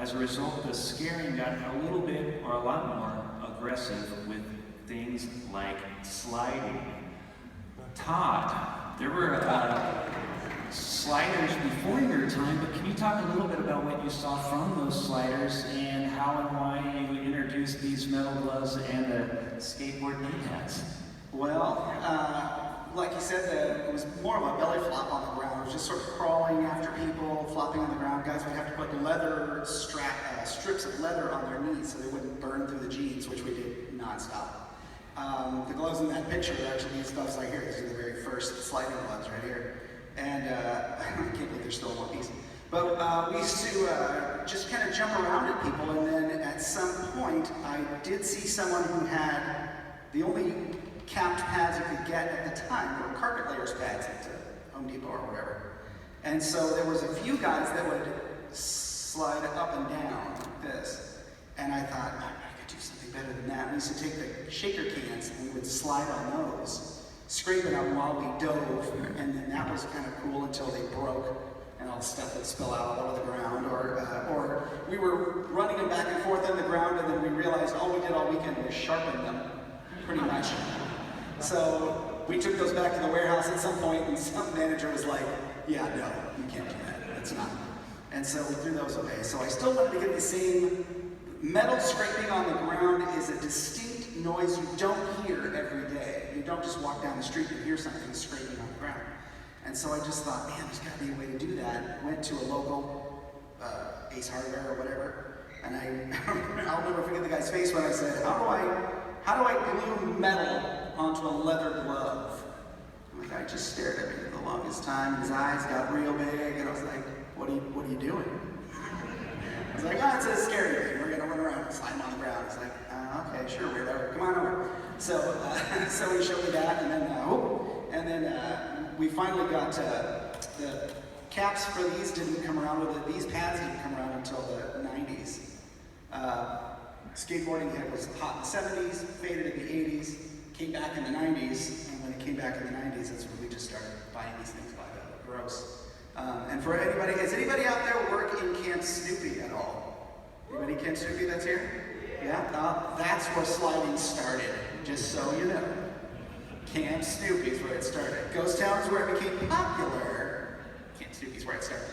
as a result, the scaring got a little bit, or a lot more, aggressive with things like sliding. Todd, there were sliders before your time, but can you talk a little bit about what you saw from those sliders and how and why you introduced these metal gloves and the skateboard knee pads? Well, like you said, it was more of a belly flop on the ground. It was just sort of crawling after people, flopping on the ground. Guys would have to put leather strips of leather on their knees so they wouldn't burn through the jeans, which we did nonstop. The gloves in that picture are actually these gloves right here. These are the very first sliding gloves right here. And I can't believe they're still in one piece. But we used to just kind of jump around at people, and then at some point I did see someone who had the only capped pads you could get at the time were carpet layers pads at Home Depot or whatever. And so there was a few guys that would slide up and down like this. And I thought, oh, I could do something better than that. We used to take the shaker cans and we would slide on those, scraping them while we dove, and then that was kind of cool until they broke and all the stuff would spill out all over the ground. Or we were running them back and forth on the ground, and then we realized all we did all weekend was sharpen them, pretty much. So we took those back to the warehouse at some point, and some manager was like, yeah, no, you can't do that. That's not. And so we threw those away. So I still wanted to get the same. Metal scraping on the ground is a distinct noise you don't hear every day. You don't just walk down the street and hear something scraping on the ground. And so I just thought, man, there's got to be a way to do that. Went to a local Ace Hardware or whatever, and I'll never forget the guy's face when I said, how do I glue metal onto a leather glove? And the guy just stared at me for the longest time. His eyes got real big, and I was like, what are you doing? I was like, oh, it's a scary thing. We're gonna run around and slide on the ground. He's like, okay, sure, whatever. Come on over. So he showed me that, and then we finally got the caps for these didn't come around with it. These pads didn't come around until the 90s. Skateboarding was hot in the 70s, faded in the 80s, came back in the 90s, and when it came back in the 90s, that's when we just started buying these things by the gross. And for anybody, does anybody out there work in Camp Snoopy at all? Anybody Camp Snoopy that's here? Yeah? That's where sliding started, just so you know. Camp Snoopy's where it started. Ghost Town is where it became popular. Camp Snoopy's where it started.